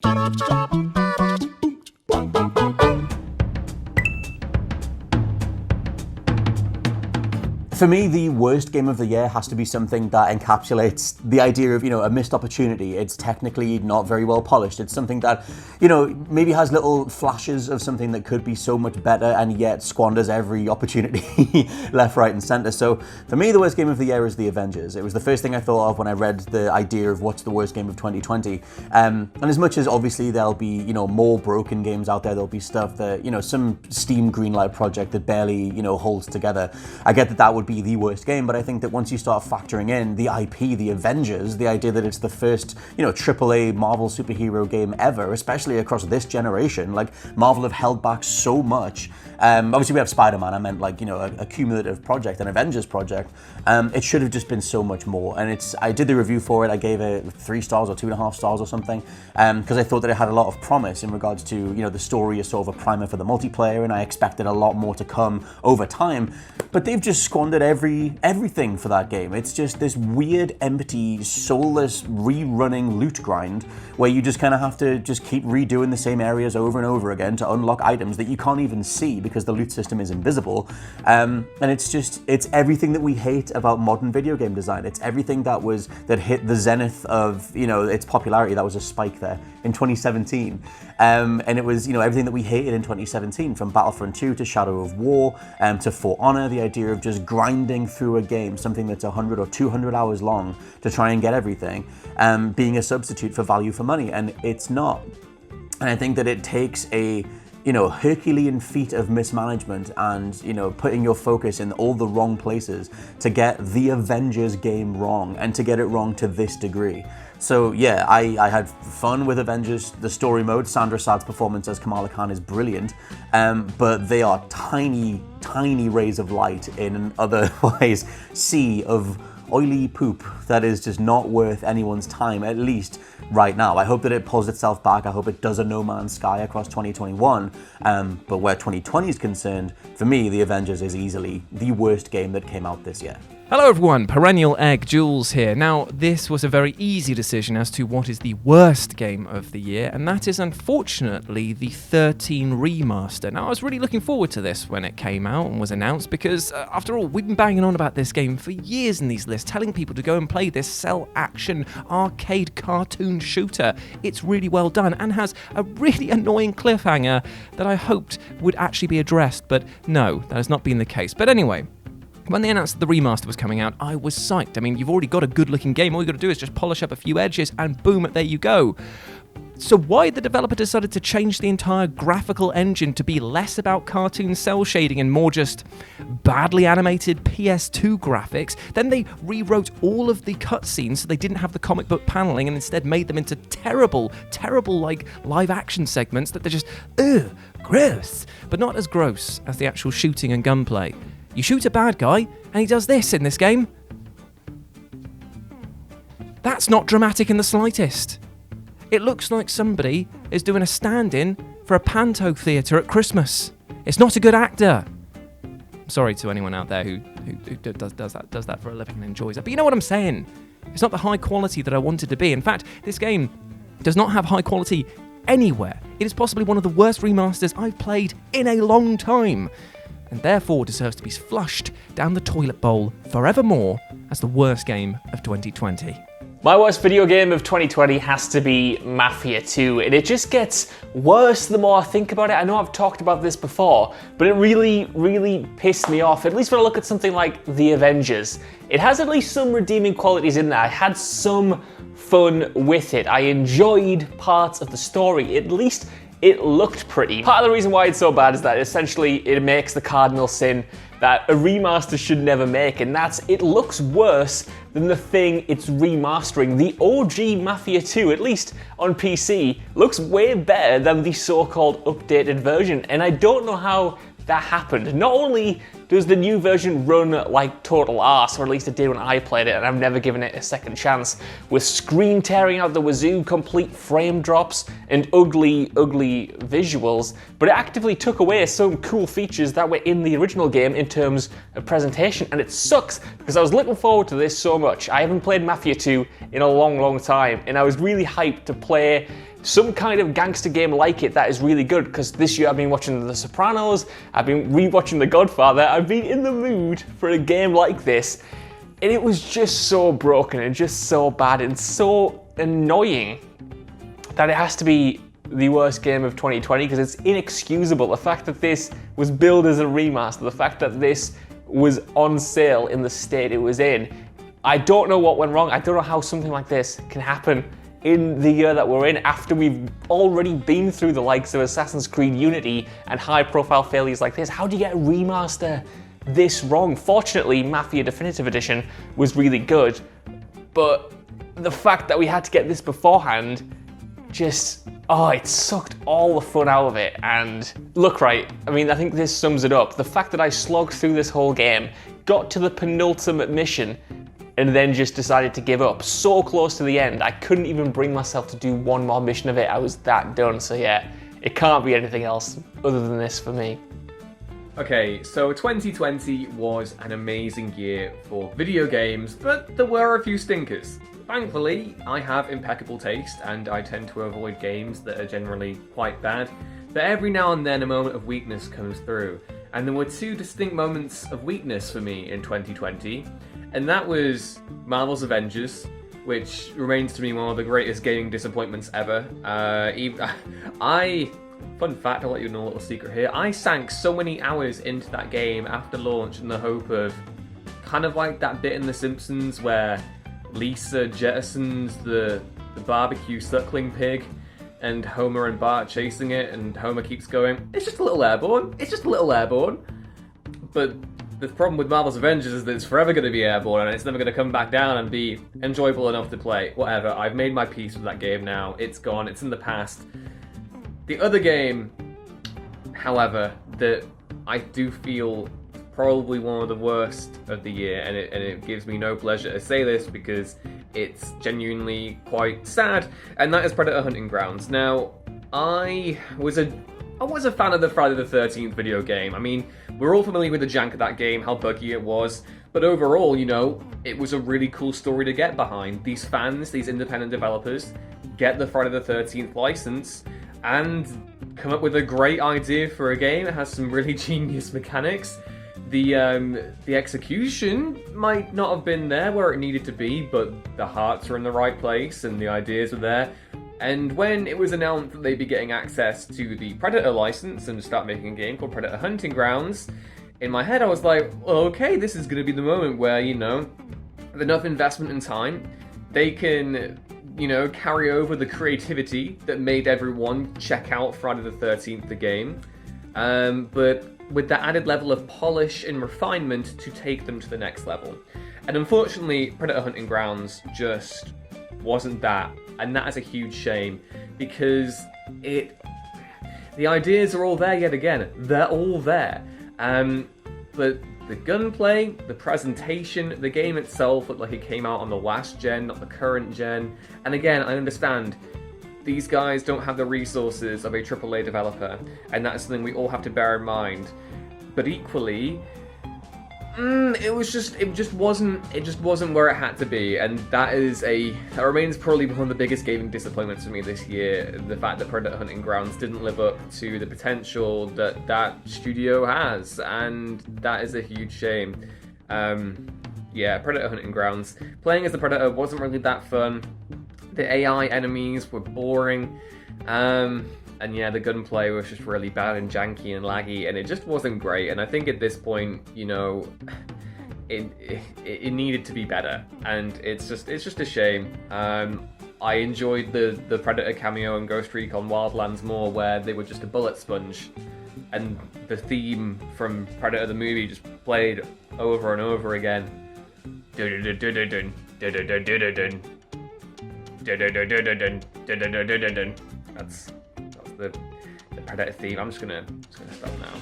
For me, the worst game of the year has to be something that encapsulates the idea of, a missed opportunity. It's technically not very well polished. It's something that, maybe has little flashes of something that could be so much better and yet squanders every opportunity left, right, and center. So for me, the worst game of the year is the Avengers. It was the first thing I thought of when I read the idea of what's the worst game of 2020. And as much as obviously there'll be, more broken games out there'll be stuff that, some Steam greenlight project that barely, holds together. I get that would be the worst game, but I think that once you start factoring in the IP, the Avengers, the idea that it's the first, AAA Marvel superhero game ever, especially across this generation, like Marvel have held back so much. Obviously we have Spider-Man, I meant a cumulative project, an Avengers project. It should have just been so much more. And I did the review for it, I gave it 3 stars or 2.5 stars or something, because I thought that it had a lot of promise in regards to, the story is sort of a primer for the multiplayer, and I expected a lot more to come over time. But they've just squandered everything for that game. It's just this weird, empty, soulless, rerunning loot grind where you just kind of have to just keep redoing the same areas over and over again to unlock items that you can't even see because the loot system is invisible. And it's everything that we hate about modern video game design. It's everything that hit the zenith of, its popularity. That was a spike there in 2017. And it was, everything that we hated in 2017, from Battlefront 2 to Shadow of War, to For Honor, the idea of just grinding through a game, something that's 100 or 200 hours long to try and get everything, being a substitute for value for money, and it's not. And I think that it takes a Herculean feat of mismanagement and, putting your focus in all the wrong places to get the Avengers game wrong, and to get it wrong to this degree. So yeah, I had fun with Avengers, the story mode. Sandra Sad's performance as Kamala Khan is brilliant, but they are tiny rays of light in an otherwise sea of oily poop that is just not worth anyone's time, at least right now. I hope that it pulls itself back. I hope it does a No Man's Sky across 2021. But where 2020 is concerned, for me, The Avengers is easily the worst game that came out this year. Hello everyone, Perennial Egg Jules here. Now, this was a very easy decision as to what is the worst game of the year, and that is unfortunately the XIII remaster. Now, I was really looking forward to this when it came out and was announced, because after all, we've been banging on about this game for years in these lists, telling people to go and play this cell action arcade cartoon shooter. It's really well done and has a really annoying cliffhanger that I hoped would actually be addressed, but no, that has not been the case. But anyway, when they announced that the remaster was coming out, I was psyched. I mean, you've already got a good-looking game. All you got to do is just polish up a few edges and boom, there you go. So why the developer decided to change the entire graphical engine to be less about cartoon cell shading and more just badly animated PS2 graphics, then they rewrote all of the cutscenes so they didn't have the comic book paneling and instead made them into terrible like live action segments that they're just, gross, but not as gross as the actual shooting and gunplay. You shoot a bad guy, and he does this in this game. That's not dramatic in the slightest. It looks like somebody is doing a stand-in for a panto theatre at Christmas. It's not a good actor. I'm sorry to anyone out there who does that for a living and enjoys it, but you know what I'm saying. It's not the high quality that I want it to be. In fact, this game does not have high quality anywhere. It is possibly one of the worst remasters I've played in a long time, and therefore deserves to be flushed down the toilet bowl forevermore as the worst game of 2020. My worst video game of 2020 has to be Mafia II, and it just gets worse the more I think about it. I know I've talked about this before, but it really pissed me off, at least when I look at something like The Avengers. It has at least some redeeming qualities in there. I had some fun with it. I enjoyed parts of the story. At least it looked pretty. Part of the reason why it's so bad is that essentially it makes the cardinal sin that a remaster should never make, and that's it looks worse than the thing it's remastering. The OG Mafia II, at least on PC, looks way better than the so-called updated version, and I don't know how that happened. Not only does the new version run like total arse, or at least it did when I played it, and I've never given it a second chance, with screen tearing out the wazoo, complete frame drops, and ugly visuals, but it actively took away some cool features that were in the original game in terms of presentation, and it sucks because I was looking forward to this so much. I haven't played Mafia II in a long time, and I was really hyped to play some kind of gangster game like it that is really good, because this year I've been watching The Sopranos, I've been rewatching The Godfather, I've been in the mood for a game like this, and it was just so broken and just so bad and so annoying that it has to be the worst game of 2020, because it's inexcusable. The fact that this was billed as a remaster, the fact that this was on sale in the state it was in, I don't know what went wrong. I don't know how something like this can happen in the year that we're in, after we've already been through the likes of Assassin's Creed Unity and high-profile failures like this. How do you get a remaster this wrong? Fortunately, Mafia Definitive Edition was really good, but the fact that we had to get this beforehand just, it sucked all the fun out of it. And look, right, I mean, I think this sums it up. The fact that I slogged through this whole game, got to the penultimate mission, and then just decided to give up so close to the end. I couldn't even bring myself to do one more mission of it. I was that done. So yeah, it can't be anything else other than this for me. Okay, so 2020 was an amazing year for video games, but there were a few stinkers. Thankfully, I have impeccable taste, and I tend to avoid games that are generally quite bad, but every now and then a moment of weakness comes through. And there were two distinct moments of weakness for me in 2020, and that was Marvel's Avengers, which remains to me one of the greatest gaming disappointments ever. Fun fact, I'll let you know a little secret here, I sank so many hours into that game after launch in the hope of, kind of like that bit in The Simpsons where Lisa jettisons the barbecue suckling pig, and Homer and Bart chasing it, and Homer keeps going, it's just a little airborne, it's just a little airborne. But the problem with Marvel's Avengers is that it's forever going to be airborne, and it's never going to come back down and be enjoyable enough to play. Whatever, I've made my peace with that game now, it's gone, it's in the past. The other game, however, that I do feel probably one of the worst of the year, and it gives me no pleasure to say this because it's genuinely quite sad, and that is Predator Hunting Grounds. Now, I was a fan of the Friday the 13th video game. I mean, we're all familiar with the jank of that game, how buggy it was, but overall, you know, it was a really cool story to get behind. These fans, these independent developers, get the Friday the 13th license and come up with a great idea for a game. It has some really genius mechanics. The execution might not have been there where it needed to be, but the hearts were in the right place and the ideas were there. And when it was announced that they'd be getting access to the Predator license and start making a game called Predator Hunting Grounds, in my head I was like, okay, this is going to be the moment where, you know, with enough investment and time, they can, you know, carry over the creativity that made everyone check out Friday the 13th, the game, but with that added level of polish and refinement to take them to the next level. And unfortunately, Predator Hunting Grounds just wasn't that, and that is a huge shame, because the ideas are all there yet again. They're all there. But the gunplay, the presentation, the game itself looked like it came out on the last gen, not the current gen. And again, I understand these guys don't have the resources of a AAA developer, and that's something we all have to bear in mind. But equally, it just wasn't where it had to be, and that remains probably one of the biggest gaming disappointments for me this year. The fact that Predator Hunting Grounds didn't live up to the potential that studio has, and that is a huge shame. Predator Hunting Grounds. Playing as the Predator wasn't really that fun. The AI enemies were boring. And yeah, the gunplay was just really bad and janky and laggy, and it just wasn't great. And I think at this point, you know, it needed to be better, and it's just a shame. I enjoyed the Predator cameo in Ghost Recon Wildlands more, where they were just a bullet sponge, and the theme from Predator the movie just played over and over again. That's the Predator theme. I'm just gonna stop now.